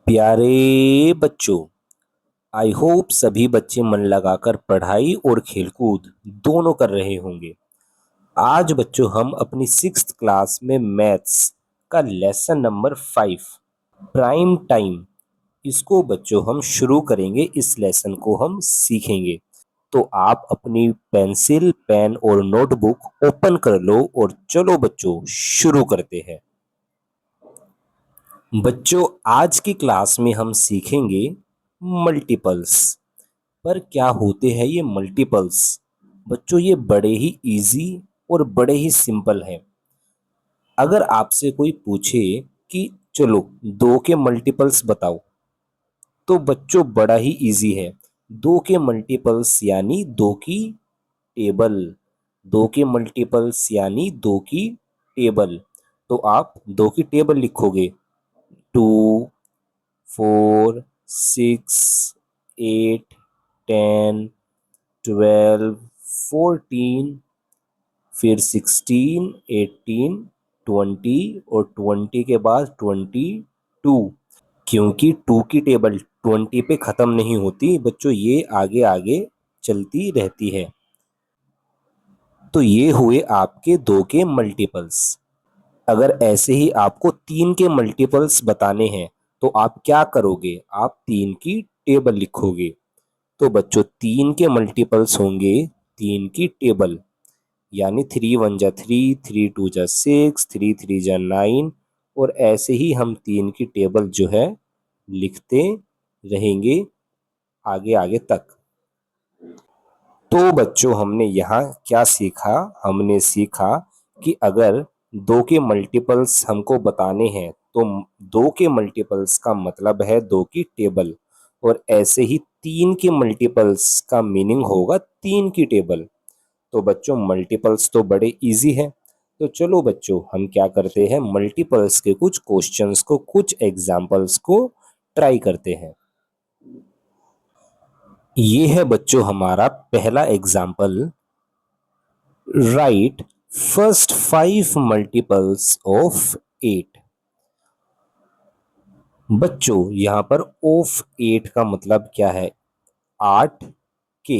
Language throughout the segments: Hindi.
प्यारे बच्चों, आई होप सभी बच्चे मन लगाकर पढ़ाई और खेलकूद दोनों कर रहे होंगे। आज बच्चों हम अपनी 6th क्लास में मैथ्स का लेसन नंबर 5 प्राइम टाइम इसको बच्चों हम शुरू करेंगे। इस लेसन को हम सीखेंगे। तो आप अपनी पेंसिल, पेन और नोटबुक ओपन कर लो और चलो बच्चों शुरू करते हैं। बच्चों आज की क्लास में हम सीखेंगे मल्टीपल्स। पर क्या होते हैं ये मल्टीपल्स? बच्चों ये बड़े ही इजी और बड़े ही सिंपल हैं। अगर आपसे कोई पूछे कि चलो दो के मल्टीपल्स बताओ, तो बच्चों बड़ा ही इजी है। दो के मल्टीपल्स यानी दो की टेबल। दो के मल्टीपल्स यानी दो की टेबल। तो आप दो की टेबल लिखोगे। 2, 4, 6, 8, 10, 12, 14, फिर 16, 18, 20 और 20 के बाद 22। क्योंकि 2 की टेबल 20 पे खत्म नहीं होती बच्चों, ये आगे आगे चलती रहती है। तो ये हुए आपके दो के मल्टीपल्स। अगर ऐसे ही आपको 3 के मल्टीपल्स बताने हैं तो आप क्या करोगे? आप 3 की टेबल लिखोगे। तो बच्चों 3 के मल्टीपल्स होंगे 3 की टेबल, यानी 3 1 जा 3, 3 2 जा 6, 3 3 जा 9 और ऐसे ही हम 3 की टेबल जो है लिखते रहेंगे आगे आगे तक। तो बच्चों हमने यहाँ क्या सीखा? हमने सीखा कि अगर दो के मल्टीपल्स हमको बताने हैं तो दो के मल्टीपल्स का मतलब है दो की टेबल, और ऐसे ही 3 के मल्टीपल्स का मीनिंग होगा 3 की टेबल। तो बच्चों मल्टीपल्स तो बड़े इजी है। तो चलो बच्चों हम क्या करते हैं, मल्टीपल्स के कुछ क्वेश्चंस को, कुछ एग्जांपल्स को ट्राई करते हैं। ये है बच्चों हमारा पहला example. Right first 5 multiples of 8। बच्चों यहाँ पर ऑफ 8 का मतलब क्या है? 8 के।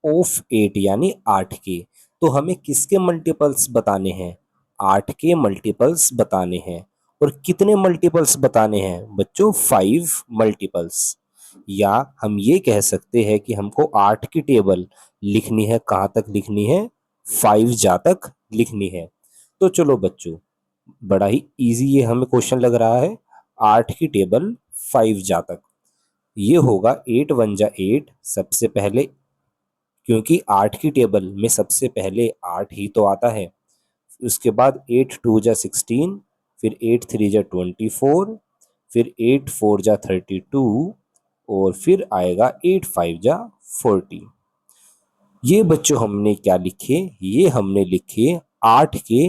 ऑफ 8 यानी 8 के। तो हमें किसके मल्टीपल्स बताने हैं? 8 के मल्टीपल्स बताने हैं। और कितने मल्टीपल्स बताने हैं बच्चों? 5 मल्टीपल्स। या हम ये कह सकते हैं कि हमको 8 की टेबल लिखनी है। कहाँ तक लिखनी है? 5 जा तक लिखनी है। तो चलो बच्चों, बड़ा ही इजी ये हमें क्वेश्चन लग रहा है। 8 की टेबल 5 जा तक, ये होगा 8 1 जा 8 सबसे पहले, क्योंकि 8 की टेबल में सबसे पहले 8 ही तो आता है। उसके बाद 8 2 जा 16, फिर 8 3 जा 24, फिर 8 4 जा 32 और फिर आएगा 8 5 जा 40। ये बच्चों हमने क्या लिखे? ये हमने लिखे 8 के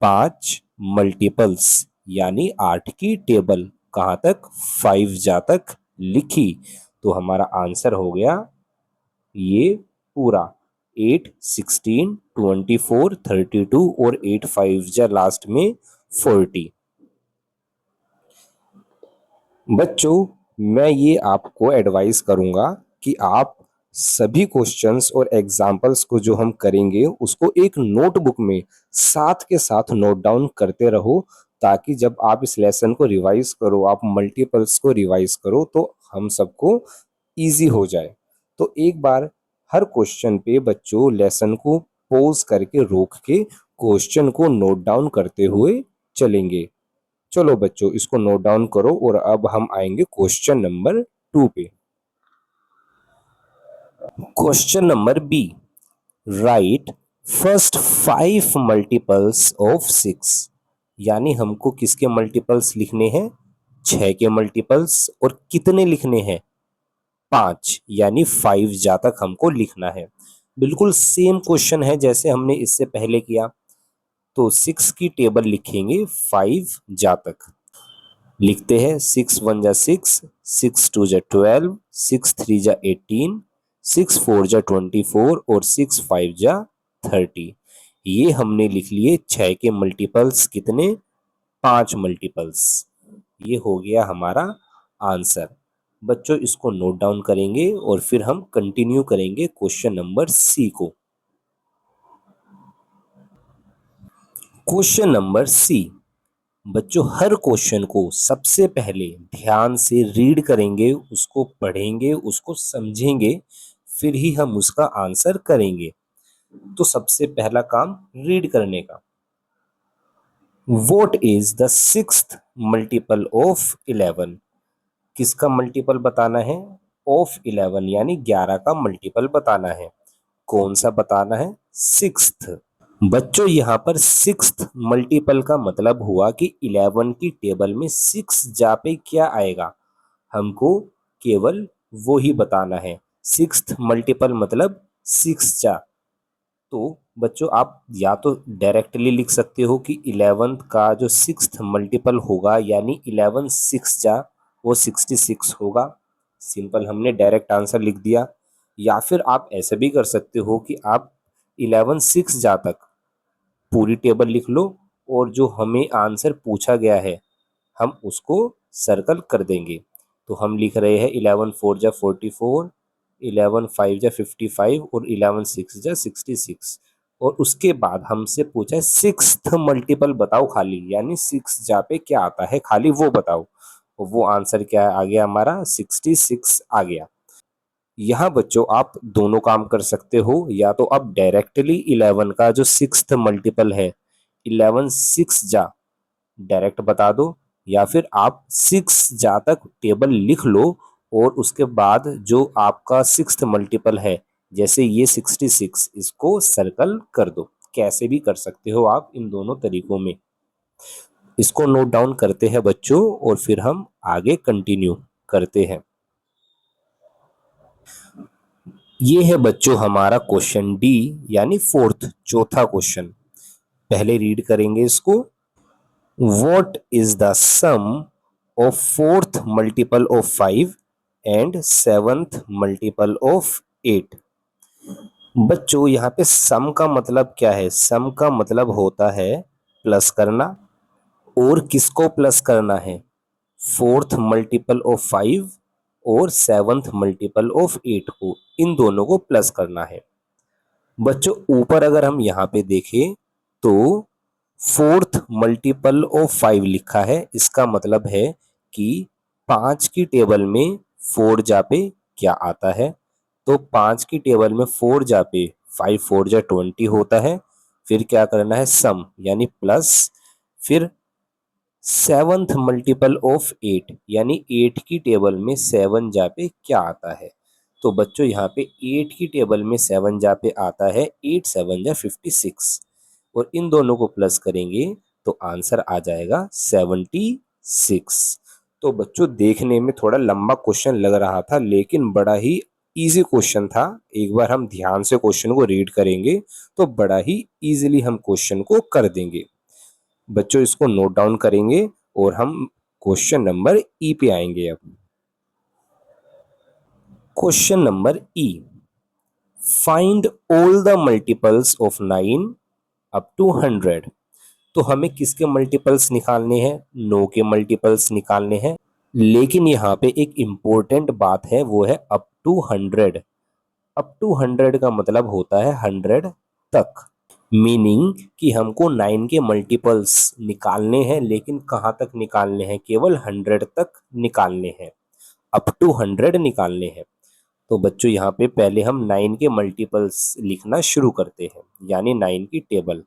5 मल्टीपल्स, यानी 8 की टेबल कहाँ तक? 5 जा तक लिखी। तो हमारा आंसर हो गया ये पूरा 8 16 24 32 और 8 5 जा लास्ट में 40। बच्चों मैं ये आपको एडवाइस करूंगा कि आप सभी क्वेश्चंस और एग्जाम्पल्स को जो हम करेंगे उसको एक नोटबुक में साथ के साथ नोट डाउन करते रहो, ताकि जब आप इस लेसन को रिवाइज करो, आप मल्टीपल्स को रिवाइज करो, तो हम सबको इजी हो जाए। तो एक बार हर क्वेश्चन पे बच्चों लेसन को पॉज करके रोक के क्वेश्चन को नोट डाउन करते हुए चलेंगे। चलो बच्चों इसको नोट डाउन करो और अब हम आएंगे क्वेश्चन नंबर 2 पे। Question number B. Write first 5 multiples of 6। यानी हमको किसके मल्टीपल्स लिखने हैं? 6 के मल्टीपल्स। और कितने लिखने हैं? 5, यानी 5 जा तक हमको लिखना है। बिल्कुल सेम क्वेश्चन है जैसे हमने इससे पहले किया। तो 6 की टेबल लिखेंगे 5 जा तक। लिखते हैं 6 1 जा 6, 6 2 जा 12, 6 3 जा 18, 6 4 जा 24 और 6 5 जा 30। ये हमने लिख लिए 6 के मल्टीपल्स। कितने? 5 मल्टीपल्स। ये हो गया हमारा आंसर। बच्चों इसको नोट डाउन करेंगे और फिर हम कंटिन्यू करेंगे क्वेश्चन नंबर सी को। Question number C. बच्चों हर क्वेश्चन को सबसे पहले ध्यान से रीड करेंगे, उसको पढ़ेंगे, उसको समझेंगे, फिर ही हम उसका आंसर करेंगे। तो सबसे पहला काम रीड करने का। What is the sixth multiple of 11? किसका मल्टीपल बताना है? ऑफ 11 यानी 11 का मल्टीपल बताना है। कौन सा बताना है? सिक्स्थ। बच्चों यहाँ पर सिक्स्थ मल्टीपल का मतलब हुआ कि 11 की टेबल में 6 जा पे क्या आएगा, हमको केवल वो ही बताना है। सिक्स्थ मल्टीपल मतलब 6 जा। तो बच्चों आप या तो डायरेक्टली लिख सकते हो कि 11th का जो सिक्स्थ मल्टीपल होगा यानी 11 6 जा वो 66 होगा। सिंपल, हमने डायरेक्ट आंसर लिख दिया। या फिर आप ऐसे भी कर सकते हो कि आप 11 6 जा तक पूरी टेबल लिख लो और जो हमें आंसर पूछा गया है हम उसको सर्कल कर देंगे। तो हम लिख रहे हैं 11 4 जा 44, 11 5 जा 55 और 11 6 जा 66। और उसके बाद हमसे पूछा है सिक्स्थ मल्टीपल बताओ खाली, यानी 6 जा पे क्या आता है खाली वो बताओ। और वो आंसर क्या आ गया हमारा? 66 आ गया। यहाँ बच्चों आप दोनों काम कर सकते हो, या तो आप डायरेक्टली 11 का जो सिक्स्थ मल्टीपल है 11 6 जा डायरेक्ट बता दो, या फिर आप 6 जा तक टेबल लिख लो और उसके बाद जो आपका सिक्स्थ मल्टीपल है जैसे ये 66 इसको सर्कल कर दो। कैसे भी कर सकते हो आप इन दोनों तरीकों में। इसको नोट डाउन करते हैं बच्चों और फिर हम आगे कंटिन्यू करते हैं। ये है बच्चों हमारा क्वेश्चन डी यानी फोर्थ, चौथा क्वेश्चन। पहले रीड करेंगे इसको। What is the sum of fourth multiple of 5 and seventh multiple of 8? बच्चों यहाँ पे सम का मतलब क्या है? सम का मतलब होता है प्लस करना। और किसको प्लस करना है? फोर्थ मल्टीपल ऑफ 5 और सेवंथ मल्टीपल ऑफ 8 को, इन दोनों को प्लस करना है। बच्चों ऊपर अगर हम यहाँ पे देखें तो फोर्थ मल्टीपल ऑफ 5 लिखा है, इसका मतलब है कि 5 की टेबल में 4 जा पे क्या आता है। तो 5 की टेबल में 4 जा पे 5 4 जा 20 होता है। फिर क्या करना है? सम यानी प्लस। फिर सेवंथ मल्टीपल ऑफ 8 यानी 8 की टेबल में 7 जा पे क्या आता है। तो बच्चों यहाँ पे 8 की टेबल में 7 जा पे आता है 8 7 जा 56। और इन दोनों को प्लस करेंगे तो आंसर आ जाएगा 76। तो बच्चों देखने में थोड़ा लंबा क्वेश्चन लग रहा था लेकिन बड़ा ही इजी क्वेश्चन था। एक बार हम ध्यान से क्वेश्चन को रीड करेंगे तो बड़ा ही इजीली हम क्वेश्चन को कर देंगे। बच्चों इसको नोट डाउन करेंगे और हम क्वेश्चन नंबर ई पे आएंगे। अब question number E. Find all the multiples of 9 up to 100। तो हमें किसके मल्टीपल्स निकालने हैं? 9 के मल्टीपल्स निकालने हैं। लेकिन यहाँ पे एक इम्पोर्टेंट बात है, वो है अप टू 100। अप टू 100 का मतलब होता है 100 तक। मीनिंग कि हमको 9 के मल्टीपल्स निकालने हैं, लेकिन कहाँ तक निकालने हैं? केवल 100 तक निकालने हैं। अप टू 100 निकालने हैं। तो बच्चों यहाँ पे पहले हम 9 के मल्टीपल्स लिखना शुरू करते हैं, यानी 9 की टेबल।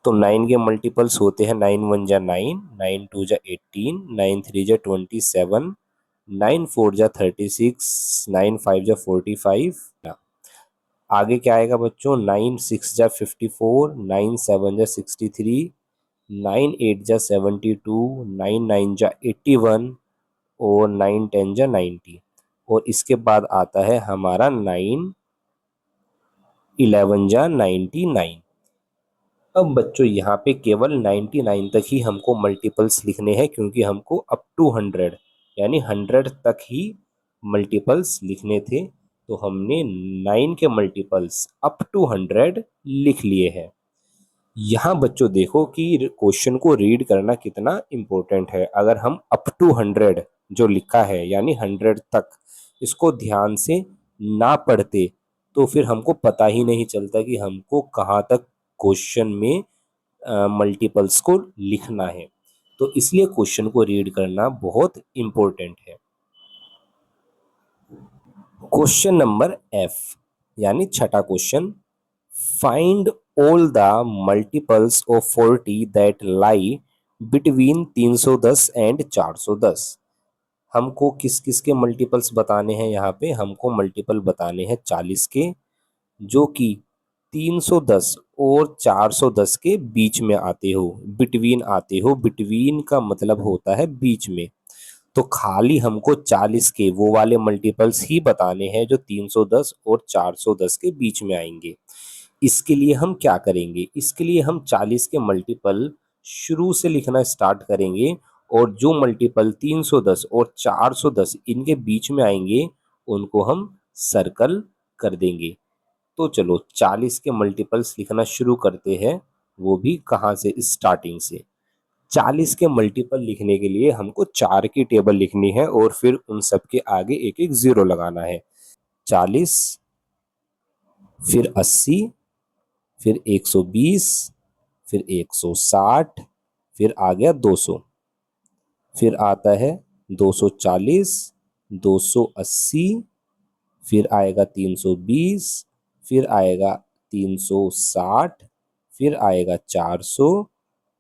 तो 9 के मल्टीपल्स होते हैं 9 1 जा 9, 9 2 जा 18, 9 3 जा 27, 9 4 जा 36, 9 5 जा 45। आगे क्या आएगा बच्चों? 9 6 जा 54, 9 7 जा 63, 9 8 जा 72, 9 9 जा 81 और 9 10 जा 90। और इसके बाद आता है हमारा 9 11 जा 99। अब बच्चों यहाँ पे केवल 99 तक ही हमको मल्टीपल्स लिखने हैं, क्योंकि हमको अप टू 100 यानी 100 तक ही मल्टीपल्स लिखने थे। तो हमने 9 के मल्टीपल्स अप टू 100 लिख लिए हैं। यहाँ बच्चों देखो कि क्वेश्चन को रीड करना कितना इम्पोर्टेंट है। अगर हम अप टू 100 जो लिखा है यानी 100 तक इसको ध्यान से ना पढ़ते तो फिर हमको पता ही नहीं चलता कि हमको कहाँ तक क्वेश्चन में मल्टीपल्स को लिखना है। तो इसलिए क्वेश्चन को रीड करना बहुत इम्पोर्टेंट है। क्वेश्चन नंबर एफ यानी छठा question, find all the multiples of 40 that lie between 310 and 410। हमको किस किस के मल्टीपल्स बताने हैं, यहाँ पे हमको मल्टीपल बताने हैं 40 के, जो कि 310 और 410 के बीच में आते हो, बिटवीन आते हो। बिटवीन का मतलब होता है बीच में। तो खाली हमको 40 के वो वाले मल्टीपल्स ही बताने हैं जो 310 और 410 के बीच में आएंगे। इसके लिए हम क्या करेंगे, इसके लिए हम 40 के मल्टीपल शुरू से लिखना स्टार्ट करेंगे और जो मल्टीपल 310 और 410 इनके बीच में आएंगे उनको हम सर्कल कर देंगे। तो चलो 40 के मल्टीपल्स लिखना शुरू करते हैं, वो भी कहाँ से, स्टार्टिंग से। 40 के मल्टीपल लिखने के लिए हमको 4 की टेबल लिखनी है और फिर उन सब के आगे एक एक जीरो लगाना है। 40, फिर 80, फिर 120, फिर 160, फिर आ गया 200, फिर आता है 240, 280, फिर आएगा 320, फिर आएगा 360, फिर आएगा 400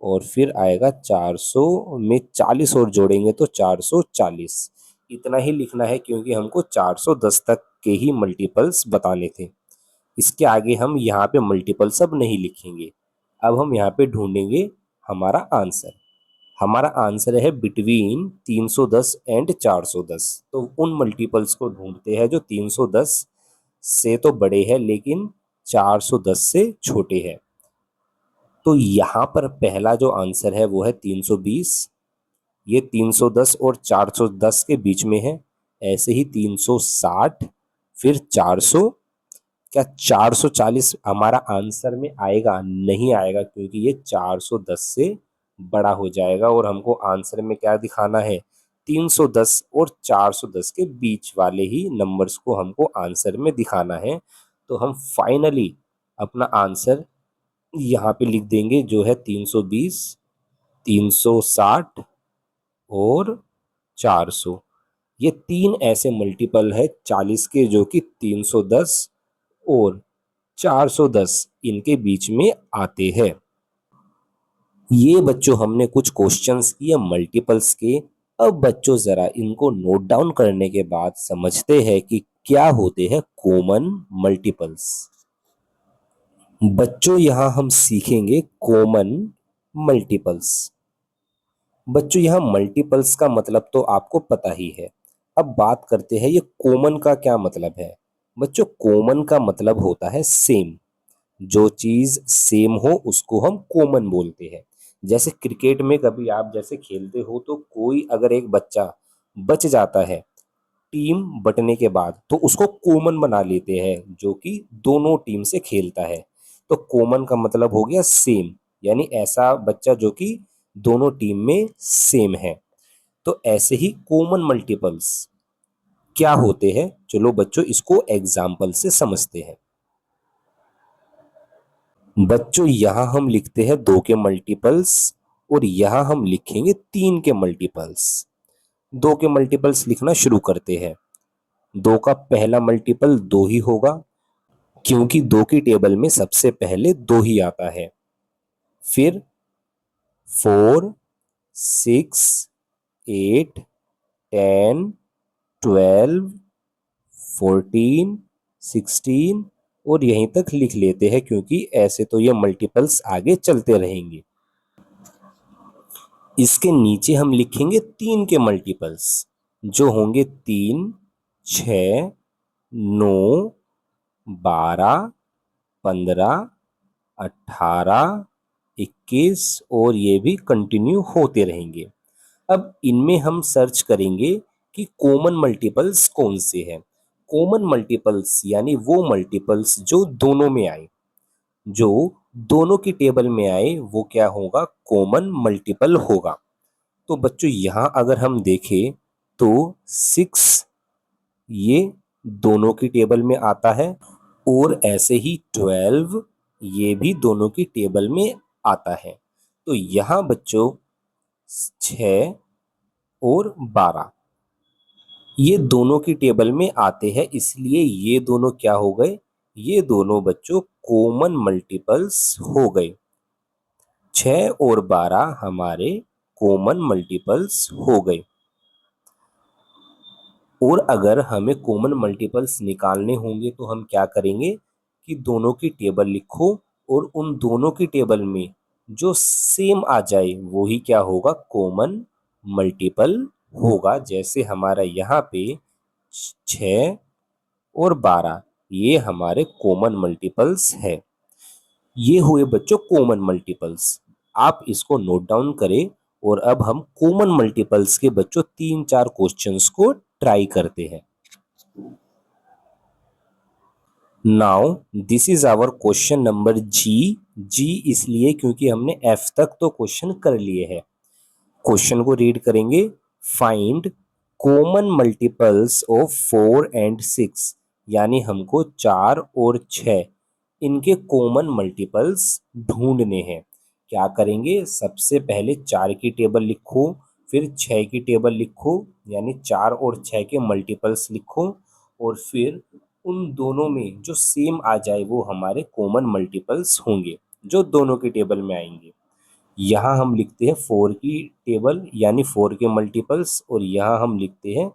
और फिर आएगा 400 में 40 और जोड़ेंगे तो 440। इतना ही लिखना है क्योंकि हमको 410 तक के ही मल्टीपल्स बताने थे। इसके आगे हम यहाँ पे मल्टीपल्स अब नहीं लिखेंगे। अब हम यहाँ पे ढूंढेंगे हमारा आंसर। हमारा आंसर है बिटवीन 310 एंड 410। तो उन मल्टीपल्स को ढूंढते हैं जो 310 से तो बड़े हैं लेकिन 410 से छोटे हैं। तो यहाँ पर पहला जो आंसर है वो है 320। ये 310 और 410 के बीच में है। ऐसे ही 360, फिर 400। क्या 440 हमारा आंसर में आएगा? नहीं आएगा क्योंकि ये 410 से बड़ा हो जाएगा और हमको आंसर में क्या दिखाना है, 310 और 410 के बीच वाले ही नंबर्स को हमको आंसर में दिखाना है। तो हम फाइनली अपना आंसर यहाँ पे लिख देंगे जो है 320, 360 और 400। ये तीन ऐसे मल्टीपल है 40 के जो कि 310 और 410 इनके बीच में आते हैं। ये बच्चों हमने कुछ क्वेश्चंस किए मल्टीपल्स के। अब बच्चों जरा इनको नोट डाउन करने के बाद समझते हैं कि क्या होते हैं कॉमन मल्टीपल्स। बच्चों यहाँ हम सीखेंगे कॉमन मल्टीपल्स। बच्चों यहाँ मल्टीपल्स का मतलब तो आपको पता ही है। अब बात करते हैं ये कॉमन का क्या मतलब है। बच्चों कॉमन का मतलब होता है सेम। जो चीज सेम हो उसको हम कॉमन बोलते हैं। जैसे क्रिकेट में कभी आप जैसे खेलते हो तो कोई अगर एक बच्चा बच जाता है टीम बटने के बाद तो उसको कॉमन बना लेते हैं जो कि दोनों टीम से खेलता है। तो कॉमन का मतलब हो गया सेम, यानी ऐसा बच्चा जो कि दोनों टीम में सेम है। तो ऐसे ही कॉमन मल्टीपल्स क्या होते हैं, चलो बच्चों इसको एग्जाम्पल से समझते हैं। बच्चों यहां हम लिखते हैं 2 के मल्टीपल्स और यहां हम लिखेंगे 3 के मल्टीपल्स। 2 के मल्टीपल्स लिखना शुरू करते हैं। 2 का पहला मल्टीपल 2 ही होगा क्योंकि 2 की टेबल में सबसे पहले 2 ही आता है। फिर 4, 6, 8, 10, 12, 14, 16 और यहीं तक लिख लेते हैं क्योंकि ऐसे तो ये मल्टीपल्स आगे चलते रहेंगे। इसके नीचे हम लिखेंगे 3 के मल्टीपल्स जो होंगे 3, 6, 9, 12, 15, 18, 21 और ये भी कंटिन्यू होते रहेंगे। अब इनमें हम सर्च करेंगे कि कॉमन मल्टीपल्स कौन से हैं। कॉमन मल्टीपल्स यानी वो मल्टीपल्स जो दोनों में आए, जो दोनों की टेबल में आए वो क्या होगा, कॉमन मल्टीपल होगा। तो बच्चों यहाँ अगर हम देखें तो 6 ये दोनों की टेबल में आता है और ऐसे ही 12 ये भी दोनों की टेबल में आता है। तो यहाँ बच्चों 6 और 12 ये दोनों की टेबल में आते हैं, इसलिए ये दोनों क्या हो गए, ये दोनों बच्चों कॉमन मल्टीपल्स हो गए। 6 और 12 हमारे कॉमन मल्टीपल्स हो गए। और अगर हमें कॉमन मल्टीपल्स निकालने होंगे तो हम क्या करेंगे कि दोनों की टेबल लिखो और उन दोनों की टेबल में जो सेम आ जाए वो ही क्या होगा, कॉमन मल्टीपल होगा। जैसे हमारा यहाँ पे 6 और 12 ये हमारे कॉमन मल्टीपल्स है। ये हुए बच्चों कॉमन मल्टीपल्स। आप इसको नोट डाउन करें और अब हम कॉमन मल्टीपल्स के बच्चों 3-4 क्वेश्चंस को ट्राई करते हैं। Now this is our question number G इसलिए क्योंकि हमने एफ तक तो क्वेश्चन कर लिए हैं। क्वेश्चन को रीड करेंगे। Find common multiples of 4 and 6, यानी हमको 4 और 6 इनके कॉमन मल्टीपल्स ढूंढने हैं। क्या करेंगे, सबसे पहले 4 की टेबल लिखो, फिर 6 की टेबल लिखो, यानी 4 और 6 के मल्टीपल्स लिखो और फिर उन दोनों में जो सेम आ जाए वो हमारे कॉमन मल्टीपल्स होंगे जो दोनों की टेबल में आएंगे। यहाँ हम लिखते हैं 4 की टेबल यानी 4 के मल्टीपल्स और यहाँ हम लिखते हैं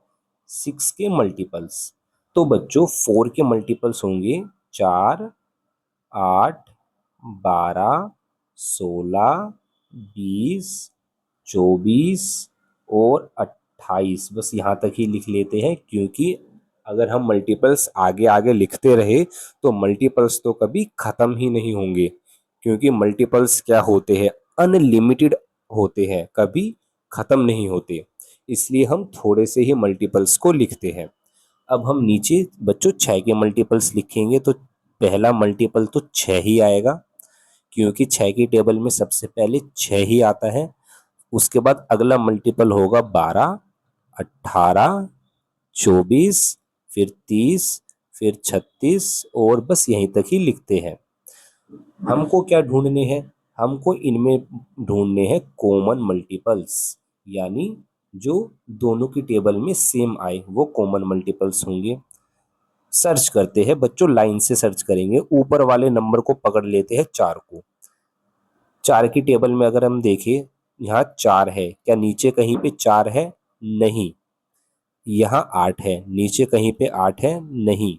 6 के मल्टीपल्स। तो बच्चों 4 के मल्टीपल्स होंगे 4, 8, 12, 16, 20, 24 और 28। बस यहाँ तक ही लिख लेते हैं क्योंकि अगर हम मल्टीपल्स आगे आगे लिखते रहे तो मल्टीपल्स तो कभी ख़त्म ही नहीं होंगे, क्योंकि मल्टीपल्स क्या होते हैं, अनलिमिटेड होते हैं, कभी ख़त्म नहीं होते। इसलिए हम थोड़े से ही मल्टीपल्स को लिखते हैं। अब हम नीचे बच्चों 6 के मल्टीपल्स लिखेंगे तो पहला मल्टीपल तो 6 ही आएगा, क्योंकि 6 की टेबल में सबसे पहले 6 ही आता है। उसके बाद अगला मल्टीपल होगा 12, 18, 24, फिर 30, फिर 36 और बस यहीं तक ही लिखते हैं। हमको क्या ढूंढने हैं, हमको इनमें ढूंढने हैं कॉमन मल्टीपल्स, यानी जो दोनों की टेबल में सेम आए वो कॉमन मल्टीपल्स होंगे। सर्च करते हैं बच्चों, लाइन से सर्च करेंगे। ऊपर वाले नंबर को पकड़ लेते हैं 4 को। 4 की टेबल में अगर हम देखें यहाँ 4 है, क्या नीचे कहीं पे 4 है, नहीं। यहाँ 8 है, नीचे कहीं पे 8 है, नहीं।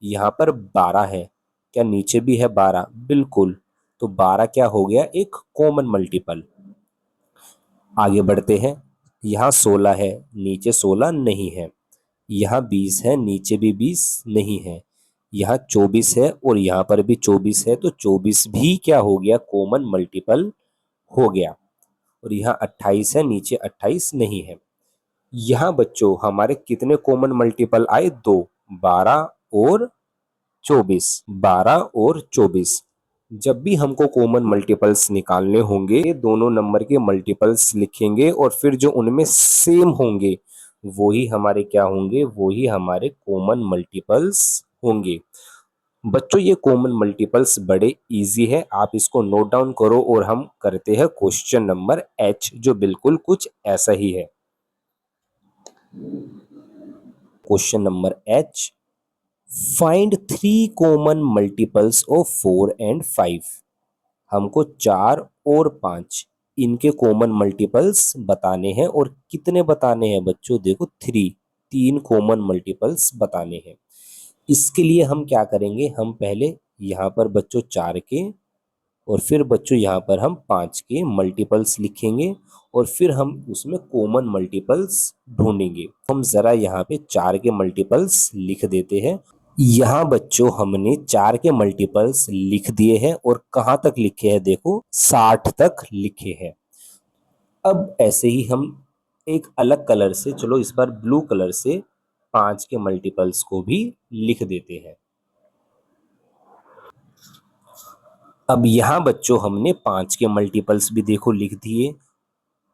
यहाँ पर 12 है, क्या नीचे भी है 12, बिल्कुल। तो 12 क्या हो गया, एक कॉमन मल्टीपल। आगे बढ़ते हैं। यहाँ 16 है, नीचे 16 नहीं है। यहाँ 20 है, नीचे भी 20 नहीं है। यहाँ 24 है और यहाँ पर भी 24 है, तो 24 भी क्या हो गया, कॉमन मल्टीपल हो गया। और यहाँ 28 है, नीचे 28 नहीं है। यहाँ बच्चों हमारे कितने कॉमन मल्टीपल आए, 2, 12 और 24, 12 और 24। जब भी हमको कॉमन मल्टीपल्स निकालने होंगे ये दोनों नंबर के मल्टीपल्स लिखेंगे और फिर जो उनमें सेम होंगे वो ही हमारे क्या होंगे, वो ही हमारे कॉमन मल्टीपल्स होंगे। बच्चों ये कॉमन मल्टीपल्स बड़े इजी है, आप इसको नोट डाउन करो और हम करते हैं क्वेश्चन नंबर एच, जो बिल्कुल कुछ ऐसा ही है। Question number H, find 3 common multiples of 4 and 5। हमको 4 और 5 इनके कॉमन मल्टीपल्स बताने हैं। और कितने बताने हैं बच्चों, देखो 3 कॉमन मल्टीपल्स बताने हैं। इसके लिए हम क्या करेंगे, हम पहले यहाँ पर बच्चों 4 के और फिर बच्चों यहाँ पर हम 5 के मल्टीपल्स लिखेंगे और फिर हम उसमें कॉमन मल्टीपल्स ढूंढेंगे। हम ज़रा यहाँ पे 4 के मल्टीपल्स लिख देते हैं। यहाँ बच्चों हमने 4 के मल्टीपल्स लिख दिए हैं और कहाँ तक लिखे हैं, देखो 60 तक लिखे हैं। अब ऐसे ही हम एक अलग कलर से, चलो इस बार ब्लू कलर से 5 के मल्टीपल्स को भी लिख देते हैं। अब यहाँ बच्चों हमने 5 के मल्टीपल्स भी देखो लिख दिए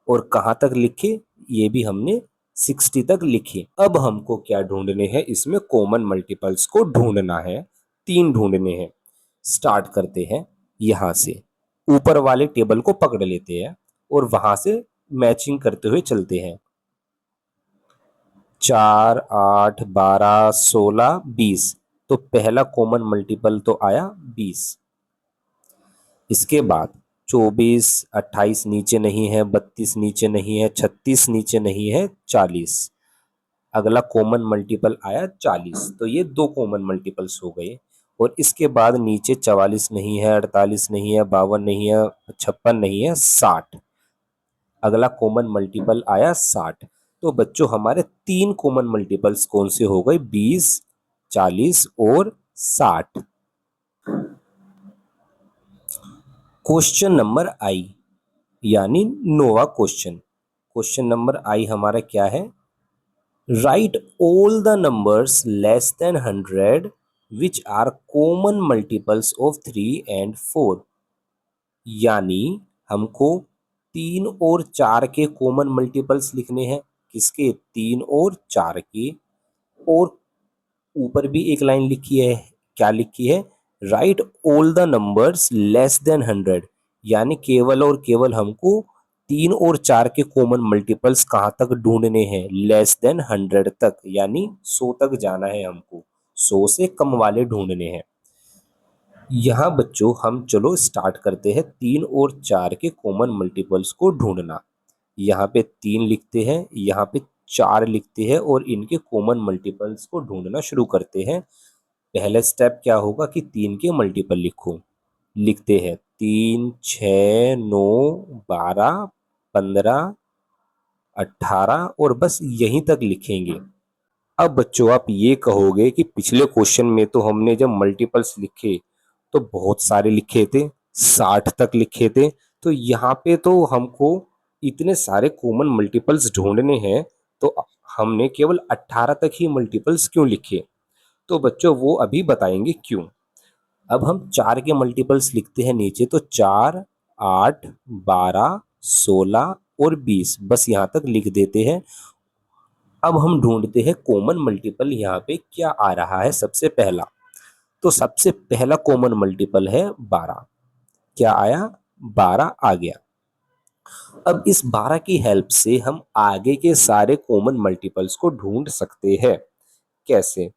और कहाँ तक लिखे, ये भी हमने 60 तक लिखे। अब हमको क्या ढूंढने हैं, इसमें कॉमन मल्टीपल्स को ढूंढना है, 3 ढूंढने हैं। स्टार्ट करते हैं यहां से, ऊपर वाले टेबल को पकड़ लेते हैं और वहां से मैचिंग करते हुए चलते हैं। 4, 8, 12, 16, 20। तो पहला कॉमन मल्टीपल तो आया 20। इसके बाद 24, 28 नीचे नहीं है, 32 नीचे नहीं है, 36 नीचे नहीं है, 40। अगला कॉमन मल्टीपल आया 40। तो ये 2 कॉमन मल्टीपल्स हो गए। और इसके बाद नीचे 44 नहीं है, 48 नहीं है, 52 नहीं है, 56 नहीं है, 60। अगला कॉमन मल्टीपल आया 60। तो बच्चों हमारे 3 कॉमन मल्टीपल्स कौन से हो गए, 20, 40 और 60। क्वेश्चन नंबर आई, यानी नोवा क्वेश्चन। क्वेश्चन नंबर आई हमारा क्या है, write all the numbers less than 100 which are common multiples of 3 and 4। यानी हमको 3 और 4 के कॉमन मल्टीपल्स लिखने हैं। किसके, 3 और 4 के। और ऊपर भी एक लाइन लिखी है, क्या लिखी है, write all the numbers less than 100। यानी केवल और केवल हमको 3 और 4 के कॉमन मल्टीपल्स कहाँ तक ढूंढने हैं, लेस देन 100 तक, यानी 100 तक जाना है हमको, 100 से कम वाले ढूंढने हैं। यहाँ बच्चों हम चलो स्टार्ट करते हैं 3 और 4 के कॉमन मल्टीपल्स को ढूंढना। यहाँ पे 3 लिखते हैं, यहाँ पे 4 लिखते हैं और इनके कॉमन मल्टीपल्स को ढूंढना शुरू करते हैं। पहला स्टेप क्या होगा कि 3 के मल्टीपल लिखो। लिखते हैं 3, 6, 9, 12, 15, 18 और बस यहीं तक लिखेंगे। अब बच्चों आप ये कहोगे कि पिछले क्वेश्चन में तो हमने जब मल्टीपल्स लिखे तो बहुत सारे लिखे थे, 60 तक लिखे थे। तो यहाँ पे तो हमको इतने सारे कॉमन मल्टीपल्स ढूंढने हैं, तो हमने केवल 18 तक ही मल्टीपल्स क्यों लिखे। तो बच्चों वो अभी बताएंगे क्यों। अब हम 4 के मल्टीपल्स लिखते हैं नीचे, तो 4, 8, 12, 16 और 20, बस यहाँ तक लिख देते हैं। अब हम ढूंढते हैं कॉमन मल्टीपल, यहाँ पे क्या आ रहा है सबसे पहला। तो सबसे पहला कॉमन मल्टीपल है 12। क्या आया, 12 आ गया। अब इस 12 की हेल्प से हम आगे के सारे कॉमन मल्टीपल्स को ढूंढ सकते हैं। कैसे,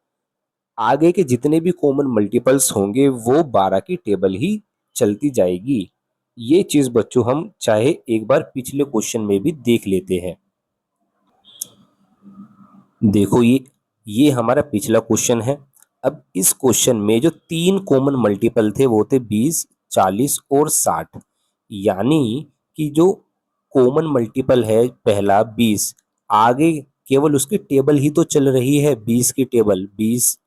आगे के जितने भी कॉमन मल्टीपल्स होंगे वो 12 की टेबल ही चलती जाएगी। ये चीज बच्चों हम चाहे एक बार पिछले क्वेश्चन में भी देख लेते हैं। देखो ये हमारा पिछला क्वेश्चन है। अब इस क्वेश्चन में जो 3 कॉमन मल्टीपल थे वो थे 20, 40 और 60। यानी कि जो कॉमन मल्टीपल है पहला 20, आगे केवल उसकी टेबल ही तो चल रही है, 20 की टेबल, 20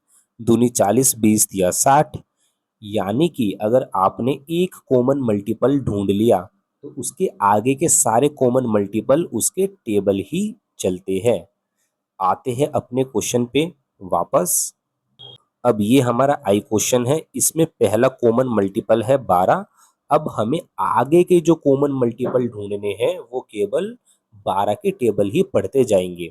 दूनी 40, 20 दिया 60। यानी कि अगर आपने एक कॉमन मल्टीपल ढूंढ लिया तो उसके आगे के सारे कॉमन मल्टीपल उसके टेबल ही चलते हैं। आते हैं अपने क्वेश्चन पे वापस। अब ये हमारा आई क्वेश्चन है, इसमें पहला कॉमन मल्टीपल है 12। अब हमें आगे के जो कॉमन मल्टीपल ढूंढने हैं वो केवल 12 के टेबल ही पढ़ते जाएंगे।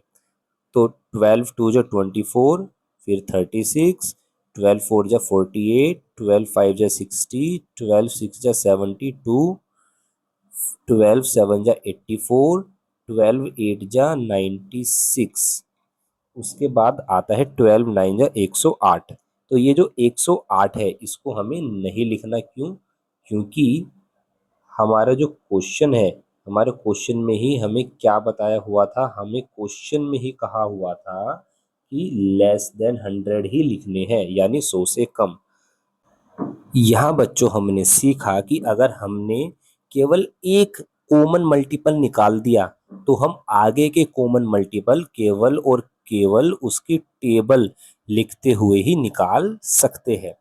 तो 12 टू जो 24, फिर 36, 12 फोर जा 48, 12 फाइव जा 60, 12 सिक्स जा 72, 12 सेवन जा 84, 12 एट जा 96। उसके बाद आता है 12 नाइन जा 108। तो ये जो 108 है इसको हमें नहीं लिखना, क्यों, क्योंकि हमारा जो क्वेश्चन है, हमारे क्वेश्चन में ही हमें क्या बताया हुआ था, हमें क्वेश्चन में ही कहा हुआ था कि लेस देन 100 ही लिखने हैं, यानी 100 से कम। यहाँ बच्चों हमने सीखा कि अगर हमने केवल एक कॉमन मल्टीपल निकाल दिया तो हम आगे के कॉमन मल्टीपल केवल और केवल उसकी टेबल लिखते हुए ही निकाल सकते हैं।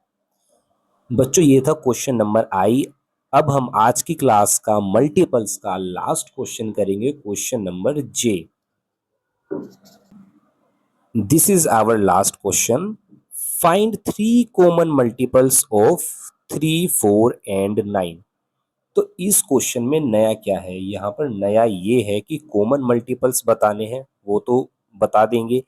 बच्चों ये था क्वेश्चन नंबर आई। अब हम आज की क्लास का मल्टीपल्स का लास्ट क्वेश्चन करेंगे, question number J. This is our last question, find 3 common multiples of 3, 4 and 9। तो इस क्वेश्चन में नया क्या है, यहाँ पर नया ये है कि कॉमन मल्टीपल्स बताने हैं, वो तो बता देंगे।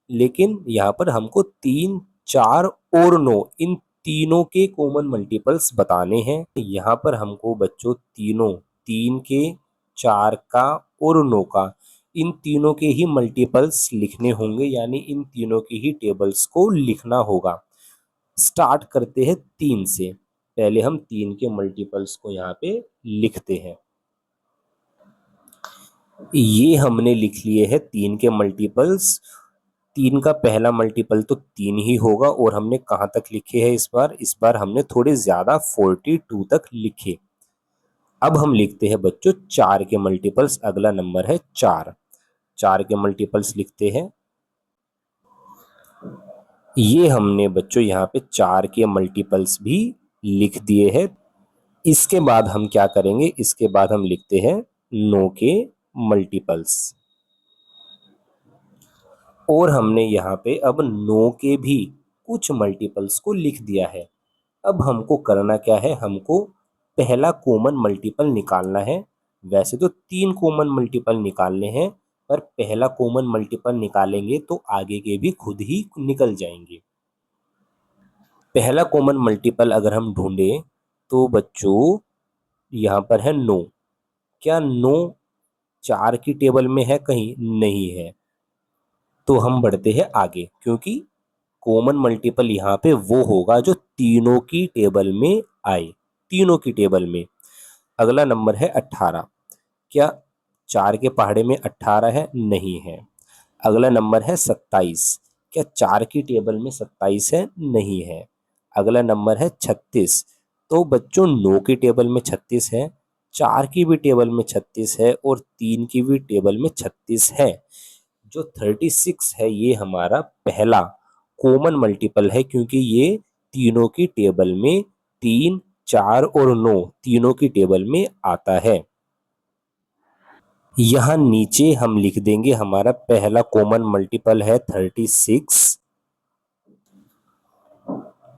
लेकिन यहाँ पर हमको 3, 4 और 9 इन तीनों के कॉमन मल्टीपल्स बताने हैं। यहाँ पर हमको बच्चों तीनों 3 के, 4 का और 9 का इन तीनों के ही मल्टीपल्स लिखने होंगे, यानी इन तीनों की ही टेबल्स को लिखना होगा। स्टार्ट करते हैं 3 से। पहले हम 3 के मल्टीपल्स को यहाँ पे लिखते हैं। ये हमने लिख लिए हैं 3 के मल्टीपल्स। 3 का पहला मल्टीपल तो 3 ही होगा, और हमने कहाँ तक लिखे हैं इस बार हमने थोड़े ज्यादा 42 तक लिखे। अब हम लिखते हैं बच्चों 4 के मल्टीपल्स। अगला नंबर है 4। 4 के मल्टीपल्स लिखते हैं। ये हमने बच्चों यहाँ पे 4 के मल्टीपल्स भी लिख दिए हैं। इसके बाद हम क्या करेंगे, इसके बाद हम लिखते हैं 9 के मल्टीपल्स। और हमने यहाँ पे अब 9 के भी कुछ मल्टीपल्स को लिख दिया है। अब हमको करना क्या है, हमको पहला कॉमन मल्टीपल निकालना है। वैसे तो 3 कॉमन मल्टीपल निकालने हैं, पर पहला कॉमन मल्टीपल निकालेंगे तो आगे के भी खुद ही निकल जाएंगे। पहला कॉमन मल्टीपल अगर हम ढूंढें तो बच्चों यहाँ पर है 9। क्या 9 4 की टेबल में है? कहीं नहीं है। तो हम बढ़ते हैं आगे, क्योंकि कॉमन मल्टीपल यहाँ पे वो होगा जो तीनों की टेबल में आए, तीनों की टेबल में। अगला नंबर है 18। क्या 4 के पहाड़े में 18 है? नहीं है। अगला नंबर है 27। क्या 4 की टेबल में 27 है? नहीं है। अगला नंबर है 36। तो बच्चों 9 की टेबल में 36 है, 4 की भी टेबल में 36 है, और 3 की भी टेबल में 36 है। जो 36 है ये हमारा पहला कॉमन मल्टीपल है, क्योंकि ये तीनों की टेबल में 3, 4 और 9 तीनों की टेबल में आता है। यहाँ नीचे हम लिख देंगे हमारा पहला कॉमन मल्टीपल है 36।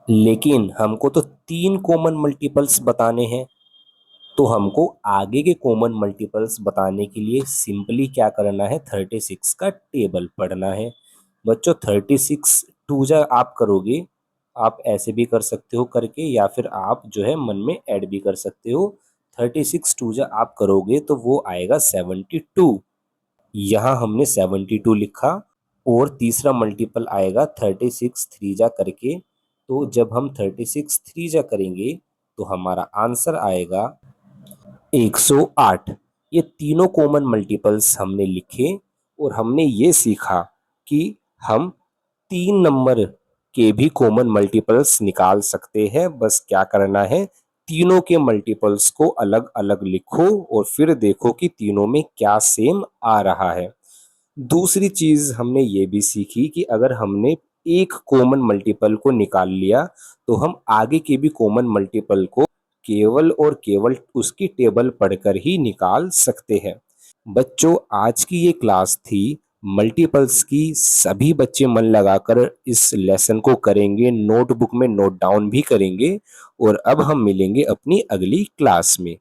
लेकिन हमको तो 3 कॉमन मल्टीपल्स बताने हैं, तो हमको आगे के कॉमन मल्टीपल्स बताने के लिए सिंपली क्या करना है, 36 का टेबल पढ़ना है। बच्चों 36 टू जा आप करोगे, आप ऐसे भी कर सकते हो करके, या फिर आप जो है मन में ऐड भी कर सकते हो। 36 टू जा आप करोगे तो वो आएगा 72। यहाँ हमने 72 लिखा, और तीसरा मल्टीपल आएगा 36 थ्री जा करके। तो जब हम 36 थ्री जा करेंगे तो हमारा आंसर आएगा 108। ये तीनों कॉमन मल्टीपल्स हमने लिखे, और हमने ये सीखा कि हम 3 नंबर के भी कॉमन मल्टीपल्स निकाल सकते हैं। बस क्या करना है, तीनों के मल्टीपल्स को अलग अलग लिखो और फिर देखो कि तीनों में क्या सेम आ रहा है। दूसरी चीज हमने ये भी सीखी कि अगर हमने एक कॉमन मल्टीपल को निकाल लिया तो हम आगे के भी कॉमन मल्टीपल को केवल और केवल उसकी टेबल पढ़कर ही निकाल सकते हैं। बच्चों आज की ये क्लास थी मल्टीपल्स की। सभी बच्चे मन लगाकर इस लेसन को करेंगे, नोटबुक में नोट डाउन भी करेंगे, और अब हम मिलेंगे अपनी अगली क्लास में।